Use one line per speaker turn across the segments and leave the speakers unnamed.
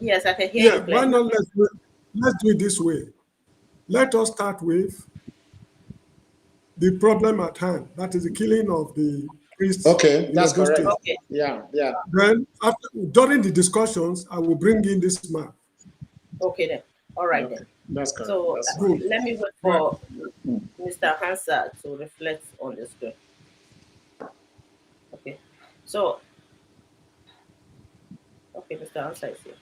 Yes, I can hear
Yeah,
you
why
clearly.
not let's do it this way. Let us start with the problem at hand. That is the killing of the priests
Okay,
in
that's
Edo
correct.
State.
Okay,
Yeah, yeah.
Then during the discussions, I will bring in this map.
okay then. All right
Okay,
then.
that's correct.
So
That's fine.
Good.
let me wait
Right.
for Mr. Hansa to reflect on the screen. Okay. So, okay, Mr. Hansa is here.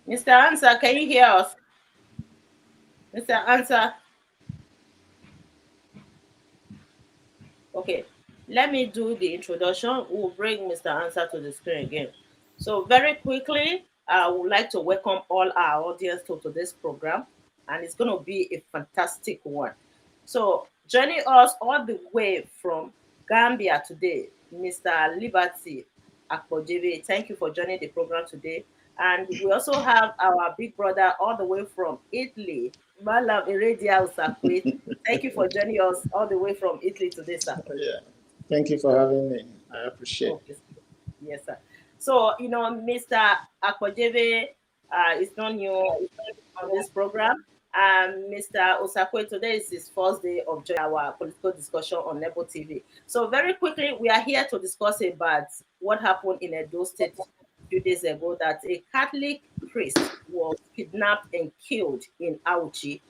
Mr. Hansa, can you hear us? Mr. Hansa, okay. Let me do the introduction. We'll bring Mr. Hansa to the screen again. So, very quickly, I would like to welcome all our audience to today's program, and it's going to be a fantastic one. So, joining us all the way from Gambia today, Mr. Liberty Akpojebe. Thank you for joining the program today. And we also have our big brother all the way from Italy, Malam Iridia Usakwe. Thank you for joining us all the way from Italy today, sir.
Yeah. Thank you for having me. I appreciate it.
Okay. Yes, sir. So, Mr. Akpojebe is not new on this program. Mr. Osakwe, today is his first day of joining our political discussion on Nebo TV. So very quickly, we are here to discuss about what happened in Edo State a few days ago, that a Catholic priest was kidnapped and killed in Auchi.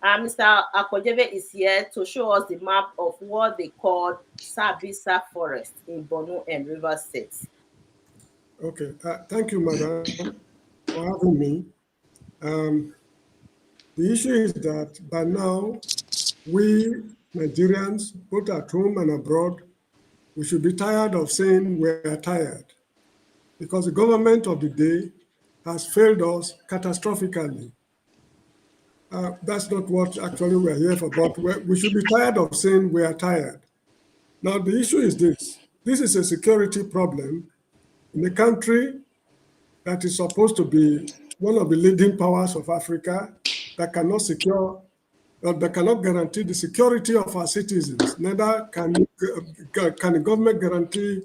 Mr. Akpojebe is here to show us the map of what they call Sambisa Forest in Borno and River States.
Okay. Thank you, madam, for having me. Um, the issue is that by now, we Nigerians, both at home and abroad, we should be tired of saying we're tired, because the government of the day has failed us catastrophically. That's not what actually we're here for, but we should be tired of saying we are tired. Now, the issue is this. This is a security problem in a country that is supposed to be one of the leading powers of Africa, that cannot secure, that cannot guarantee the security of our citizens. Neither can the government guarantee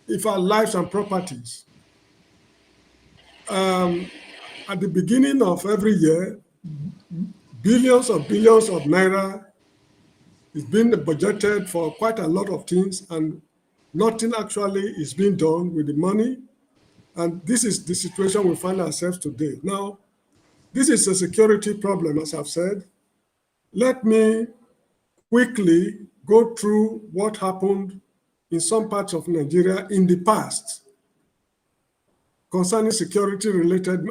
if our lives and properties. At the beginning of every year, billions of naira is being budgeted for quite a lot of things, and nothing actually is being done with the money. And this is the situation we find ourselves today. Now, this is a security problem, as I've said. Let me quickly go through what happened in some parts of Nigeria in the past concerning security-related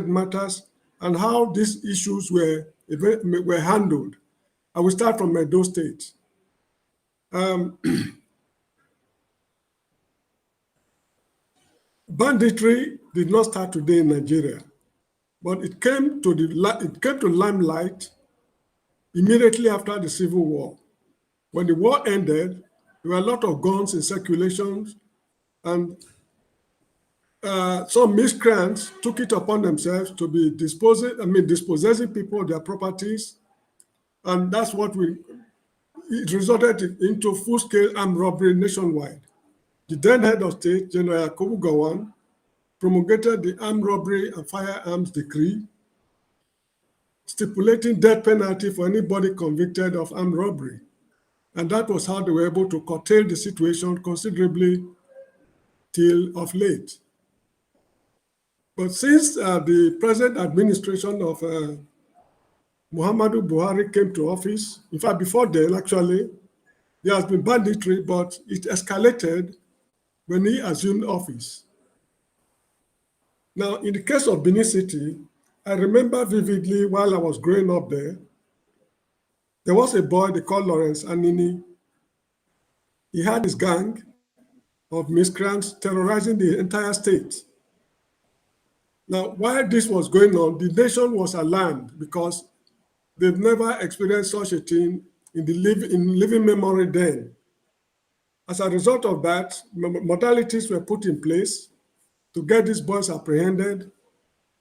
matters, and how these issues were handled. I will start from Edo State. Banditry did not start today in Nigeria, but it came to limelight immediately after the Civil War. When the war ended, there were a lot of guns in circulation, and some miscreants took it upon themselves to be dispossessing people of their properties, and that's what it resulted into full-scale armed robbery nationwide. The then head of state, General Yakubu Gowon, promulgated the Armed Robbery and Firearms Decree, stipulating death penalty for anybody convicted of armed robbery. And that was how they were able to curtail the situation considerably till of late. But since the present administration of Muhammadu Buhari came to office, in fact, before then, actually, there has been banditry, but it escalated when he assumed office. Now, in the case of Benin City, I remember vividly while I was growing up there was a boy they called Lawrence Anini. He had his gang of miscreants terrorizing the entire state. Now, while this was going on, the nation was alarmed because they've never experienced such a thing in living memory then. As a result of that, modalities were put in place to get these boys apprehended,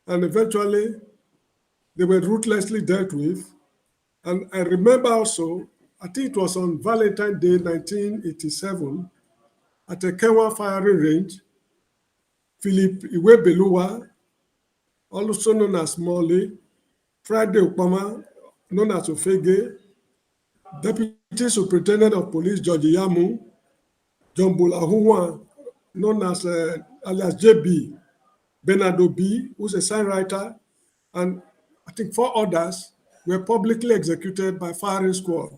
and eventually they were ruthlessly dealt with. And I remember also, I think it was on Valentine's Day 1987, at a Kenwa firing range, Philip Iwebeluwa, also known as Molly, Friday Okpama, known as Ofege, Deputy Superintendent of Police George Yamu, John Bulahuwa, known as alias JB, Bernardo B, who's a signwriter, and I think 4 others were publicly executed by firing squad.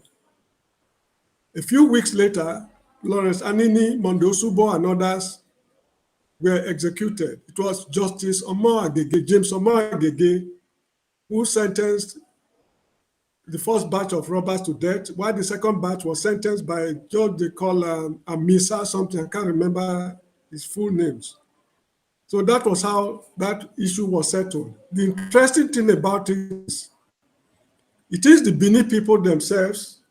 A few weeks later, Lawrence Anini, Mondosubo, and others were executed. It was Justice James Omar Agege, who sentenced the first batch of robbers to death, while the second batch was sentenced by a judge they call Amisa something, I can't remember his full names. So that was how that issue was settled. The interesting thing about it is the Benin people themselves,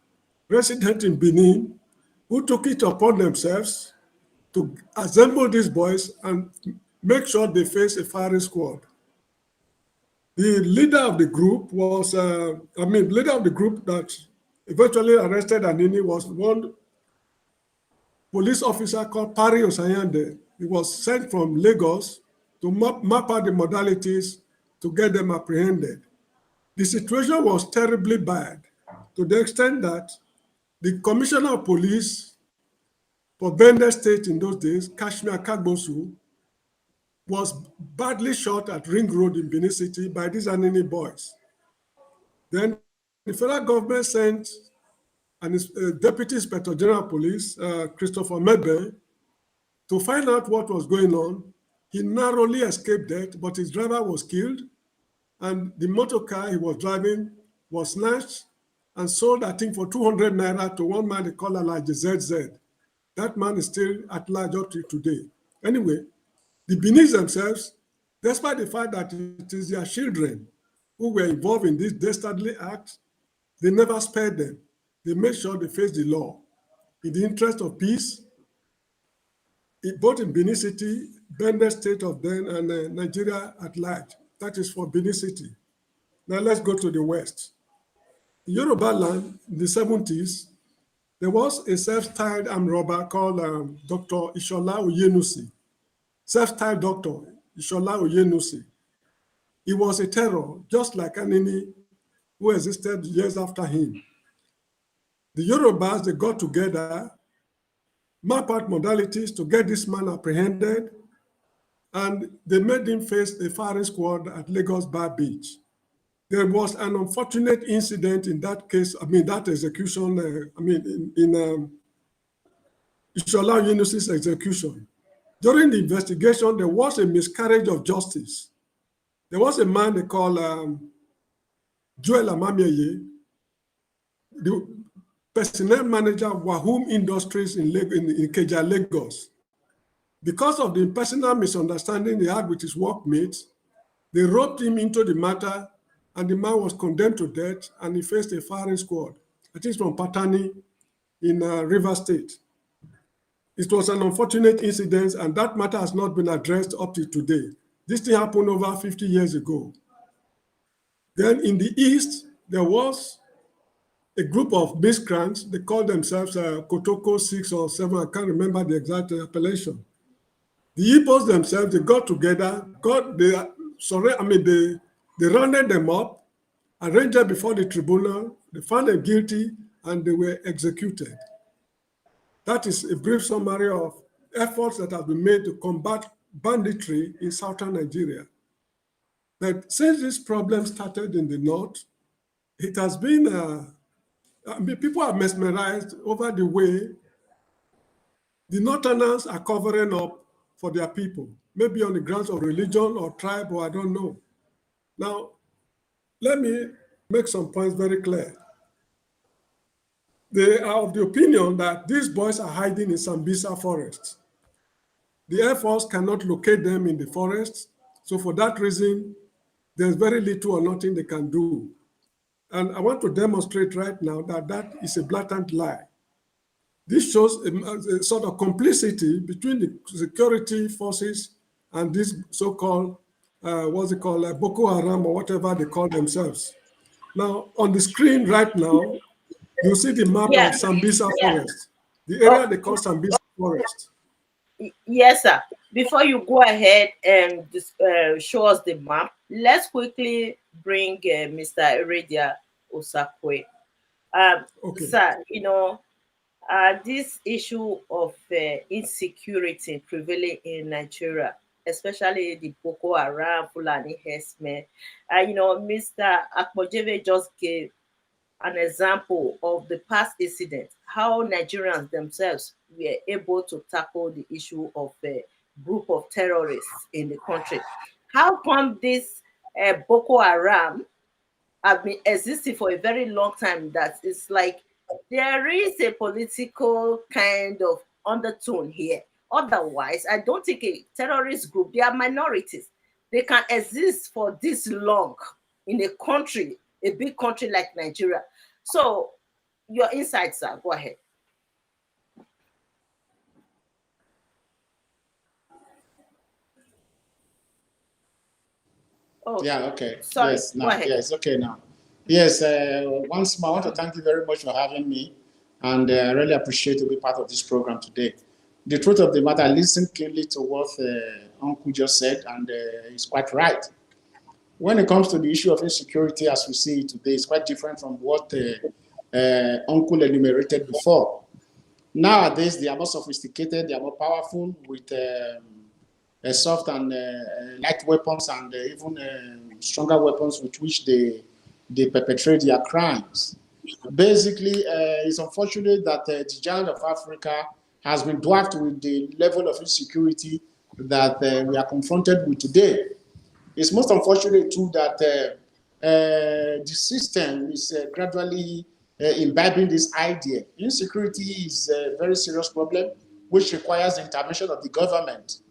resident in Benin, who took it upon themselves to assemble these boys and make sure they face a firing squad. The leader of the group was, leader of the group that eventually arrested Anini was one police officer called Pari Osayande. He was sent from Lagos to map out the modalities to get them apprehended. The situation was terribly bad to the extent that the commissioner of police for Bende State in those days, Kashmir Kagbosu, was badly shot at Ring Road in Benin City by these Anini boys. Then the federal government sent an Deputy Inspector General of Police, Christopher Mebe, to find out what was going on. He narrowly escaped death, but his driver was killed, and the motor car he was driving was snatched and sold, I think, for 200 naira to one man they call Alaji ZZ. That man is still at large up to today. Anyway, the Benin themselves, despite the fact that it is their children who were involved in this dastardly act, they never spared them. They made sure they faced the law in the interest of peace, both in Benin City, Bende State of then, and Nigeria at large. That is for Benin City. Now let's go to the West. In Yoruba land, in the 70s, there was a self-styled armed robber called Dr. Ishola Oyenusi. Self-styled Dr. Ishola Oyenusi. He was a terror, just like Anini, who existed years after him. The Yorubas, they got together, map out modalities to get this man apprehended, and they made him face the firing squad at Lagos Bar Beach. There was an unfortunate incident in that case, that execution, in Ishola Oyenusi's execution. During the investigation, there was a miscarriage of justice. There was a man they call Joel Amamieye, the personnel manager of Wahum Industries in Ikeja, Lagos. Because of the personal misunderstanding he had with his workmates, they roped him into the matter, and the man was condemned to death, and he faced a firing squad. I think it's from Patani in River State. It was an unfortunate incident, and that matter has not been addressed up to today. This thing happened over 50 years ago. Then in the East, there was a group of miscreants. They called themselves Kotoko 6 or 7. I can't remember the exact appellation. The Igbos themselves, they got together, they rounded them up, arranged them before the tribunal, they found them guilty, and they were executed. That is a brief summary of efforts that have been made to combat banditry in southern Nigeria. But since this problem started in the north, it has been, people are mesmerized over the way the northerners are covering up for their people, maybe on the grounds of religion or tribe, or I don't know. Now, let me make some points very clear. They are of the opinion that these boys are hiding in Sambisa forest. The Air Force cannot locate them in the forest, so for that reason, there's very little or nothing they can do. And I want to demonstrate right now that that is a blatant lie. This shows a sort of complicity between the security forces and this so-called, what's it called, Boko Haram or whatever they call themselves. Now, on the screen right now, you see the map
Yeah.
of Sambisa Forest, the
Oh,
area they call Sambisa Forest.
yes, sir. Before you go ahead and show us the map, let's quickly bring Mr. Eredia Osakwe.
Okay.
Sir, this issue of insecurity prevailing in Nigeria, especially the Boko Haram, Fulani herdsmen, Mr. Akpojeve just gave an example of the past incident, how Nigerians themselves were able to tackle the issue of a group of terrorists in the country. How come this Boko Haram have been existing for a very long time that it's like there is a political kind of undertone here? Otherwise, I don't think a terrorist group, they are minorities. They can exist for this long in a country, a big country like Nigeria. So, your insights, sir, go ahead. Oh,
Yeah, okay.
sorry,
Yes,
go
now.
ahead.
Yes, okay, now. Yes, once more, I want to thank you very much for having me. And I really appreciate to be part of this program today. The truth of the matter, I listened keenly to what Uncle just said, and he's quite right. When it comes to the issue of insecurity, as we see it today, it's quite different from what Uncle enumerated before. Nowadays, they are more sophisticated, they are more powerful with soft and light weapons and even stronger weapons with which they perpetrate their crimes. Basically, it's unfortunate that the giant of Africa has been dwarfed with the level of insecurity that we are confronted with today. It's most unfortunate too that the system is gradually imbibing this idea. Insecurity is a very serious problem which requires the intervention of the government.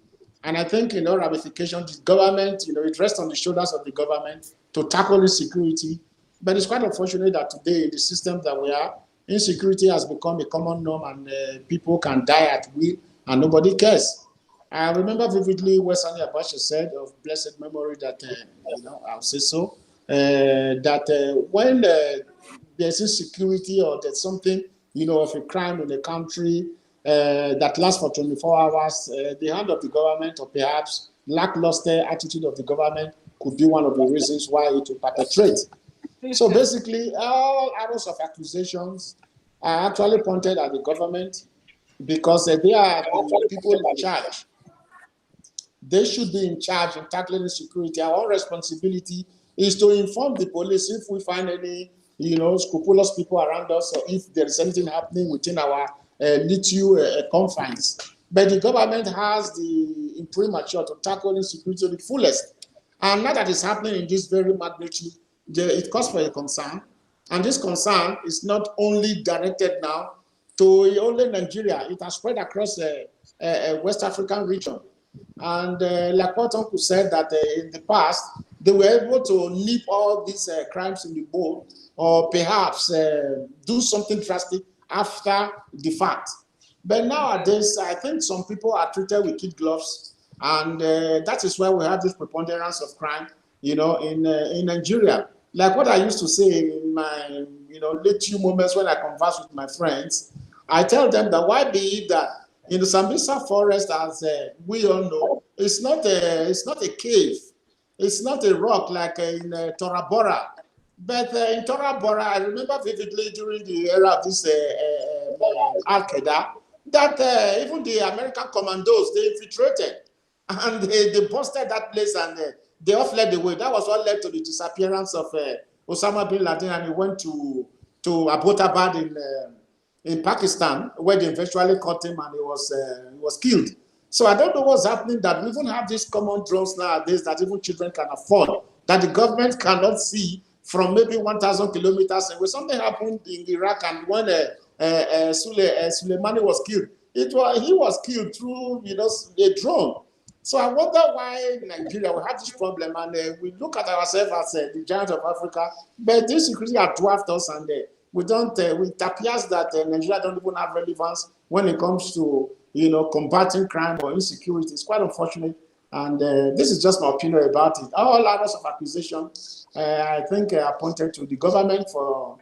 And I think, ramifications, the government, it rests on the shoulders of the government to tackle insecurity. But it's quite unfortunate that today, in the system that we are, insecurity has become a common norm and people can die at will and nobody cares. I remember vividly what Sani Abacha said of blessed memory that, I'll say so, that when there's insecurity or there's something, of a crime in the country that lasts for 24 hours, the hand of the government or perhaps lackluster attitude of the government could be one of the reasons why it will perpetrate. So basically, all arrows of accusations are actually pointed at the government because they are the people in charge. They should be in charge in tackling insecurity. Our responsibility is to inform the police if we find any, scrupulous people around us, or if there is anything happening within our little confines. But the government has the imprimatur to tackle insecurity to the fullest. And now that is happening in this very magnitude, it calls for a concern. And this concern is not only directed now to only Nigeria, it has spread across the West African region. And like what Uncle said, that in the past, they were able to nip all these crimes in the bud, or perhaps do something drastic after the fact. But nowadays, I think some people are treated with kid gloves, and that is why we have this preponderance of crime, in Nigeria. Like what I used to say in my, late few moments when I converse with my friends, I tell them that why be it that in the Sambisa forest, as we all know, it's not a cave, it's not a rock like in Tora Bora. But in Tora Bora, I remember vividly during the era of this Al Qaeda that even the American commandos, they infiltrated and they busted that place and they all fled away. That was what led to the disappearance of Osama bin Laden, and he went to Abbottabad in Pakistan, where they eventually caught him and he was killed. So I don't know what's happening that we even have these common drones nowadays that even children can afford, that the government cannot see from maybe 1,000 kilometers away. Something happened in Iraq, and when Soleimani was killed, he was killed through a drone. So I wonder why Nigeria will have this problem, and we look at ourselves as the giant of Africa, but this security have dwarfed us, and we don't. It appears that Nigeria don't even have relevance when it comes to combating crime or insecurity. It's quite unfortunate, and this is just my opinion about it. All levels of accusation, I think, are pointed to the government for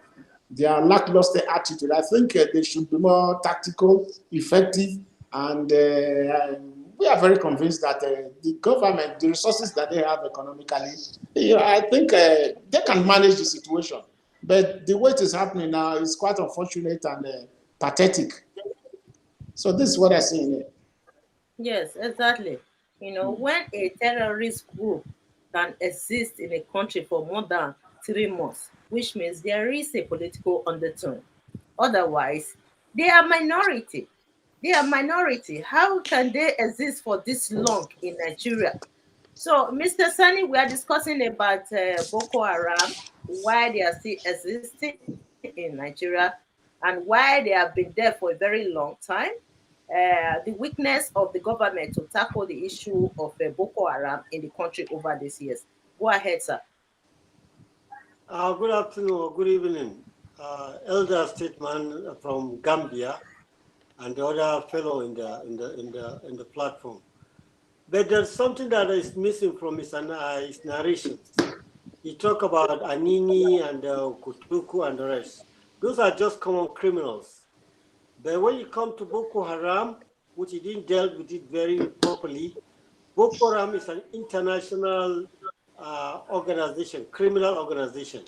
their lackluster attitude. I think they should be more tactical, effective, and we are very convinced that the government, the resources that they have economically, I think they can manage the situation. But the way it is happening now is quite unfortunate and pathetic. So this is what I see in it.
Yes, exactly. When a terrorist group can exist in a country for more than 3 months, which means there is a political undertone. Otherwise, they are minority. They are minority. How can they exist for this long in Nigeria? So, Mr. Sani, we are discussing about Boko Haram, why they are still existing in Nigeria, and why they have been there for a very long time. The weakness of the government to tackle the issue of Boko Haram in the country over these years. Go ahead, sir.
Good afternoon or good evening. Elder statesman from Gambia and the other fellow in the platform. But there's something that is missing from his narration. He talked about Anini and Kutuku and the rest. Those are just common criminals. But when you come to Boko Haram, which he didn't deal with it very properly, Boko Haram is an international organization, criminal organization.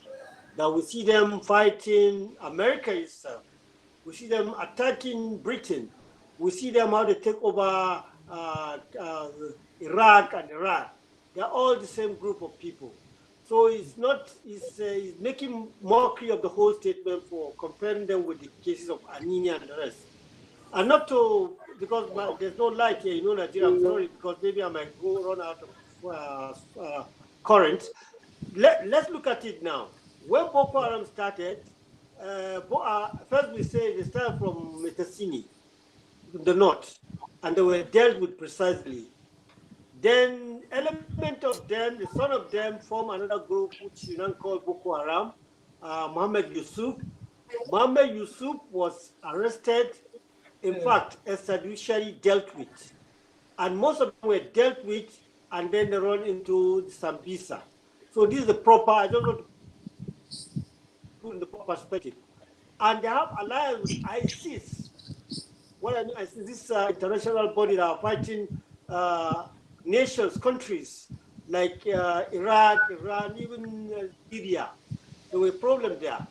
That we see them fighting America itself. We see them attacking Britain. We see them how they take over Iraq and Iran. They're all the same group of people. So it's making mockery of the whole statement for comparing them with the cases of Anini and the rest. And not to, because there's no light here, Nigeria, I'm sorry, because maybe I might run out of current. Let's look at it now. When Boko Haram started, first we say they started from Metasini, the north, and they were dealt with precisely. Then element of them, the son of them, form another group which you now call Boko Haram, Mohammed Yusuf. Mohammed Yusuf was arrested, in fact, extrajudicially dealt with. And most of them were dealt with, and then they run into the Sambisa. So this is the proper, I don't want to put in the proper perspective. And they have alliance with ISIS. What I mean, ISIS, this international body that are fighting nations, countries like Iraq, Iran, even Syria. There were problems there.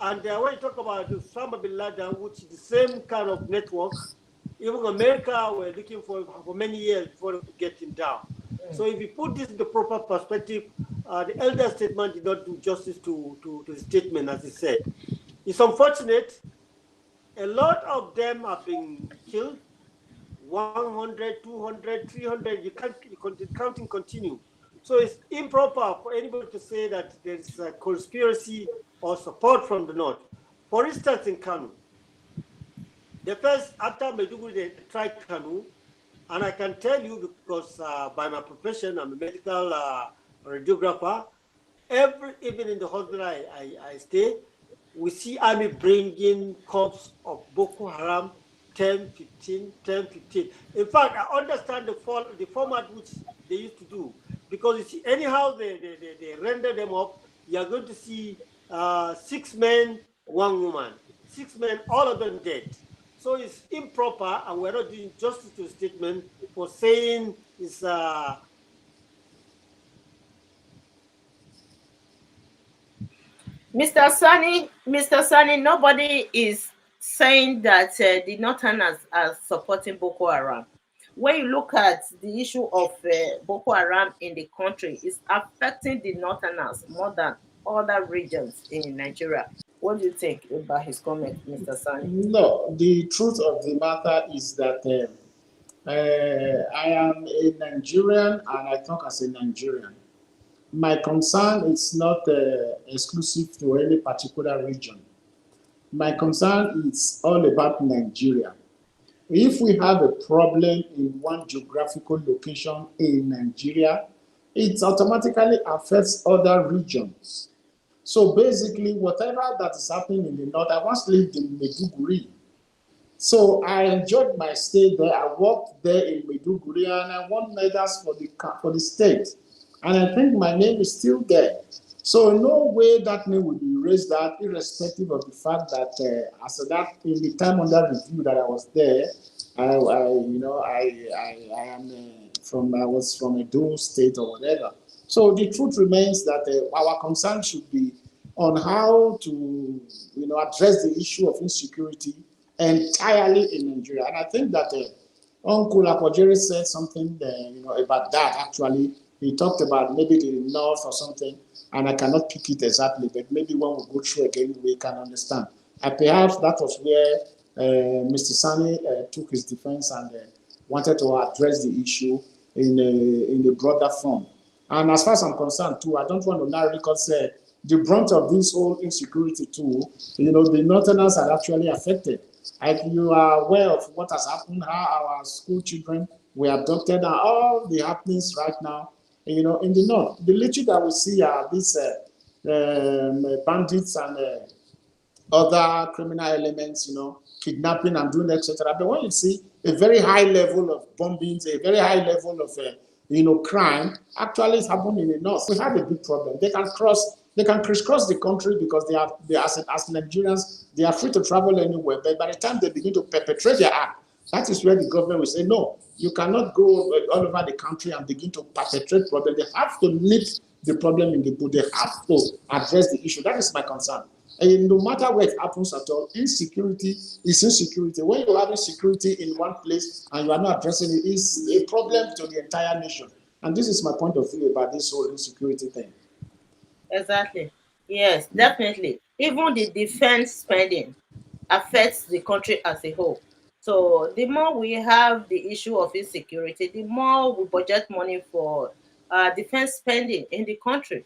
And when you talk about Osama bin Laden, which is the same kind of network, even America were looking for many years before they could get him down. So if you put this in the proper perspective, the elder statement did not do justice to the statement, as he said. It's unfortunate. A lot of them have been killed. 100, 200, 300, the counting continue. So it's improper for anybody to say that there's a conspiracy or support from the north. For instance, in Kanu, the first, after Maiduguri, they tried Kanu, and I can tell you because by my profession, I'm a medical radiographer, every evening in the hospital I stay, we see army bringing corpse of Boko Haram 10, 15, 10, 15. In fact, I understand the format which they used to do. Because you see, anyhow they render them up, you are going to see 6 men, 1 woman. 6 men, all of them dead. So it's improper, and we're not doing justice to the statement for saying it's
Mr. Sani, nobody is saying that the Northerners are supporting Boko Haram. When you look at the issue of Boko Haram in the country, it's affecting the Northerners more than other regions in Nigeria. What do you think about his comment, Mr. Sani?
No, the truth of the matter is that I am a Nigerian and I talk as a Nigerian. My concern is not exclusive to any particular region. My concern is all about Nigeria. if we have a problem in one geographical location in Nigeria, it automatically affects other regions. So basically, whatever that is happening in the north, I once lived in Maiduguri. So I enjoyed my stay there. I worked there in Maiduguri and I won medals for the state. And I think my name is still there. So in no way that name will be erased, that irrespective of the fact that as that in the time under review that I was there, I am I was from a dual state or whatever. So the truth remains that our concern should be on how to, address the issue of insecurity entirely in Nigeria. And I think that Uncle Akojere said something, about that. Actually, he talked about maybe the north or something, and I cannot pick it exactly, but maybe when we go through again, we can understand. And perhaps that was where Mr. Sani took his defense and wanted to address the issue in a broader form. And as far as I'm concerned, too, I don't want to now because the brunt of this whole insecurity, too, the northerners are actually affected. If you are aware of what has happened, how our school children were abducted, and all the happenings right now, in the north, the little that we see are these bandits and other criminal elements, kidnapping and doing, etc. But when you see a very high level of bombings, a very high level of, crime, actually it's happening in the north. We have a big problem. They can crisscross the country because they as Nigerians, they are free to travel anywhere. But by the time they begin to perpetrate their act, that is where the government will say, no, you cannot go all over the country and begin to perpetrate problems. They have to nip the problem in the bud. They have to address the issue. That is my concern. And no matter where it happens at all, insecurity is insecurity. When you have insecurity in one place and you are not addressing it, it's a problem to the entire nation. And this is my point of view about this whole insecurity thing.
Exactly. Yes, definitely. Even the defense spending affects the country as a whole. So the more we have the issue of insecurity, the more we budget money for defense spending in the country.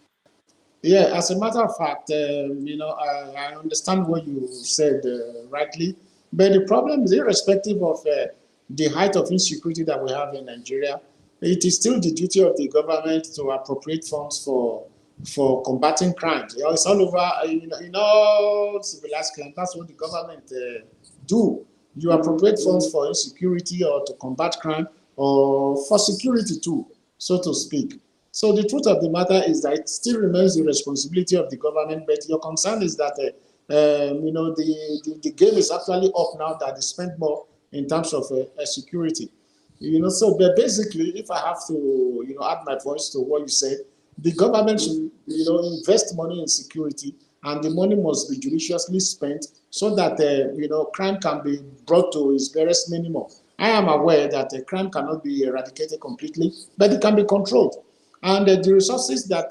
Yeah, as a matter of fact, I understand what you said rightly, but the problem is irrespective of the height of insecurity that we have in Nigeria, it is still the duty of the government to appropriate funds for combating crimes. It's all over, in all civilized countries. That's what the government do. You appropriate funds for insecurity or to combat crime or for security too, so to speak. So the truth of the matter is that it still remains the responsibility of the government, but your concern is that, the game is actually up now that they spend more in terms of security. So but basically, if I have to, add my voice to what you said, the government should, invest money in security, and the money must be judiciously spent so that, crime can be brought to its barest minimum. I am aware that crime cannot be eradicated completely, but it can be controlled. And the resources of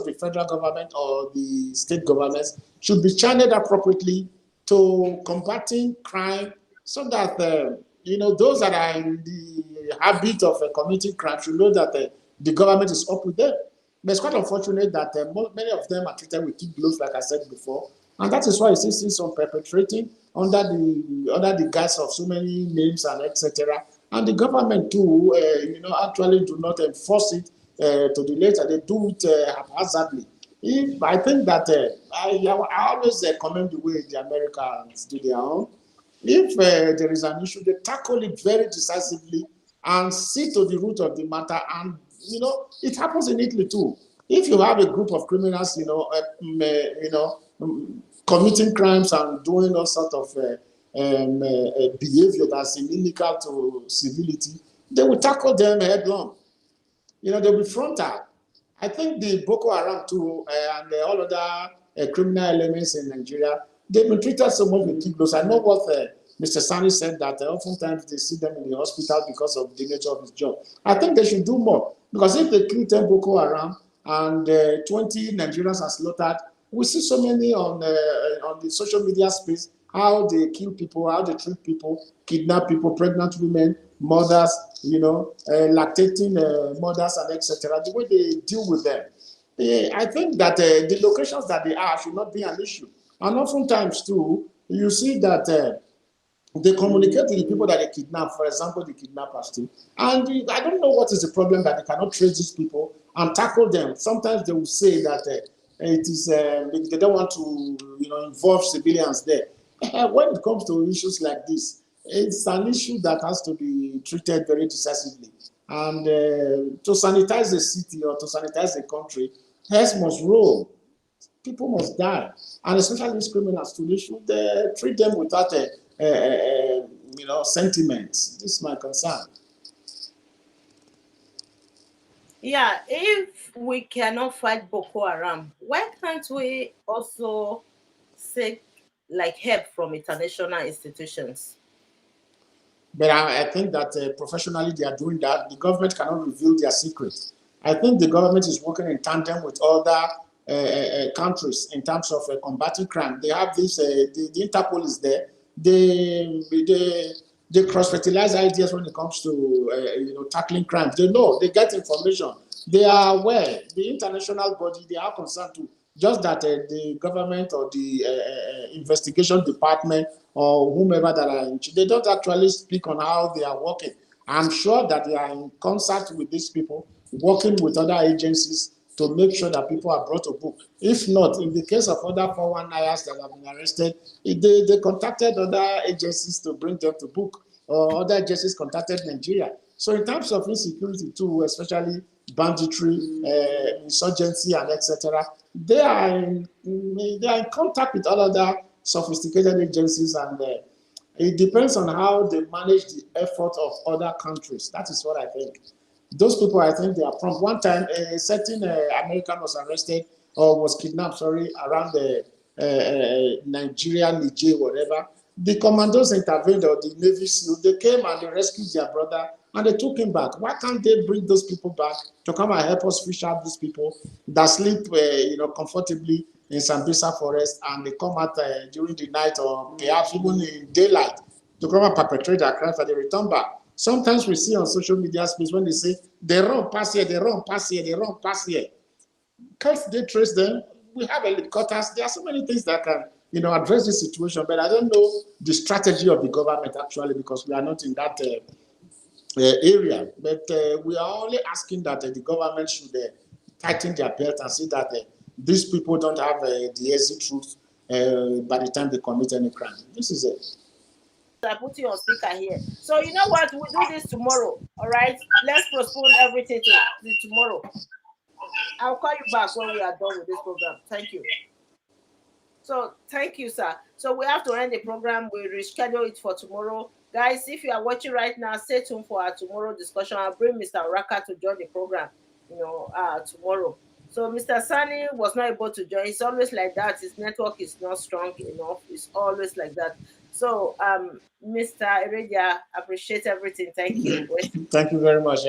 the federal government or the state governments should be channeled appropriately to combating crime, so that those that are in the habit of committing crime should know that the government is up with them. But it's quite unfortunate that many of them are treated with kid gloves, like I said before, and that is why you see some perpetrating under the guise of so many names and etc. And the government too, actually do not enforce it to the letter. They do it haphazardly. I think that I always commend the way the Americans do their own. If there is an issue, they tackle it very decisively and see to the root of the matter. And it happens in Italy too. If you have a group of criminals, committing crimes and doing all sort of behavior that's inimical to civility, they will tackle them headlong. They'll be frontal. I think the Boko Haram too and all other criminal elements in Nigeria, they've been treated so much with kiddos. I know what Mr. Sani said, that oftentimes they see them in the hospital because of the nature of his job. I think they should do more, because if they kill 10 Boko Haram and 20 Nigerians are slaughtered, we see so many on the social media space, how they kill people, how they treat people, kidnap people, pregnant women, mothers, lactating mothers, and etc. The way they deal with them. I think that the locations that they are should not be an issue. And oftentimes, too, you see that They communicate with the people that they kidnap, for example, the kidnappers too. And I don't know what is the problem that they cannot trace these people and tackle them. Sometimes they will say that it is they don't want to, involve civilians there. When it comes to issues like this, it's an issue that has to be treated very decisively. And to sanitize the city or to sanitize the country, heads must roll. People must die, and especially these criminals too. They should treat them without sentiments. This is my concern.
Yeah, if we cannot fight Boko Haram, why can't we also seek like help from international institutions?
But I think that professionally they are doing that. The government cannot reveal their secrets. I think the government is working in tandem with other countries in terms of combating crime. They have this, the Interpol is there. They cross-fertilize ideas when it comes to tackling crimes. They know, they get information. They are aware. The international body, they are concerned too. Just that the government or the investigation department or whomever that are in, they don't actually speak on how they are working. I'm sure that they are in concert with these people, working with other agencies to make sure that people are brought to book. If not, in the case of other 419ers that have been arrested, they contacted other agencies to bring them to book, or other agencies contacted Nigeria. So in terms of insecurity too, especially banditry, insurgency, and etc., they are in contact with all other sophisticated agencies, and it depends on how they manage the effort of other countries. That is what I think. Those people, I think they are prompt. One time, a certain American was arrested or was kidnapped, around the Nigeria, Niger, whatever. The commandos intervened, or the Navy SEAL, they came and they rescued their brother and they took him back. Why can't they bring those people back to come and help us fish out these people that sleep, comfortably in Sambisa forest, and they come out during the night or perhaps even in daylight to come and perpetrate their crimes and they return back? Sometimes we see on social media space when they say, they run past here, they run past here, they run past here. Can't they trace them? We have helicopters. There are so many things that can, address this situation, but I don't know the strategy of the government actually, because we are not in that area. But we are only asking that the government should tighten their belt and see that these people don't have the easy truth by the time they commit any crime. This is it.
I put you on speaker here. So you know what? We'll do this tomorrow. All right. Let's postpone everything to tomorrow. I'll call you back when we are done with this program. Thank you. So thank you, sir. So we have to end the program. We reschedule it for tomorrow. Guys, if you are watching right now, stay tuned for our tomorrow discussion. I'll bring Mr. Raka to join the program, tomorrow. So Mr. Sani was not able to join. It's always like that. His network is not strong enough. It's always like that. So, Mr. Eredia, appreciate everything. Thank you.
Thank you very much.